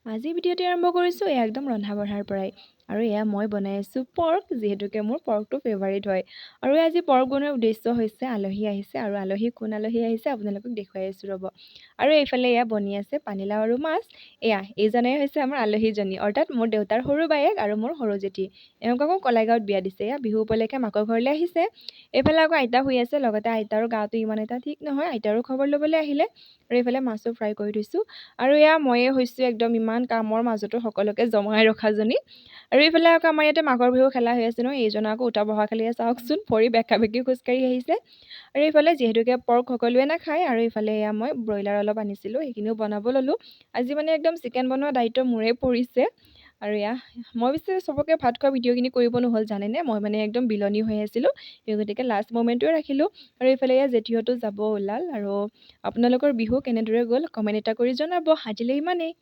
আজি ভিডিঅ'টি আৰম্ভ কৰিছোঁ এয়া একদম ৰন্ধা-বঢ়াৰ পৰাই। আৰু এয়া মই বনাই আছোঁ পৰ্ক, যিহেতুকে মোৰ পৰ্কটো ফেভাৰিট হয়। আৰু আজি পৰ্ক বনোৱাৰ উদ্দেশ্য হৈছে আলহী আহিছে আৰু কোন আলহী আহিছে আপোনালোকক দেখুৱাই আছোঁ ৰ'ব। আৰু এইফালে এয়া বনি আছে পানীলাও আৰু মাছ। এইজনেই হৈছে আমাৰ আলহীজনী, অৰ্থাৎ মোৰ দেউতাৰ সৰু বায়েক আৰু মোৰ সৰু জেঠী। এওঁক আকৌ কলাইগাঁৱত বিয়া দিছে। এয়া বিহু উপলক্ষে মাকৰ ঘৰলৈ আহিছে। এইফালে আকৌ আইতা শুই আছে, লগতে আইতাৰো গাটো ইমান এটা ঠিক নহয়, আইতাৰো খবৰ ল'বলৈ আহিলে। আৰু এইফালে মাছো ফ্ৰাই কৰি থৈছোঁ। আৰু এয়া ময়ে হৈছোঁ একদম ইমান কামৰ মাজতো সকলোকে জমাই ৰখাজনী। আৰু এইফালে আকৌ আমাৰ ইয়াতে মাঘৰ বিহু খেলা হৈ আছে নহয়, এইজনৰ আকৌ উঠা বহা খালি চাওকচোন, ভৰি বেকা-বেকি খোজকাঢ়ি আহিছে। আৰু এইফালে যিহেতুকে পৰ্ক সকলোৱে নাখায়, আৰু এইফালে এয়া মই ব্ৰইলাৰ অলপ আনিছিলোঁ, সেইখিনিও বনাব ল'লোঁ। আজি মানে একদম চিকেন বনোৱা দায়িত্ব মোৰেই পৰিছে। আৰু এয়া মই পিছে চবকে ভাত খোৱা ভিডিঅ'খিনি কৰিব নহ'ল জানেনে, মই মানে একদম বিলনী হৈ আছিলোঁ, সেই গতিকে লাষ্ট মমেণ্টটোৱে ৰাখিলোঁ। আৰু এইফালে এয়া জেঠীহঁতো যাব ওলাল। আৰু আপোনালোকৰ বিহু কেনেদৰে গ'ল কমেণ্ট এটা কৰি জনাব। আজিলৈ ইমানেই।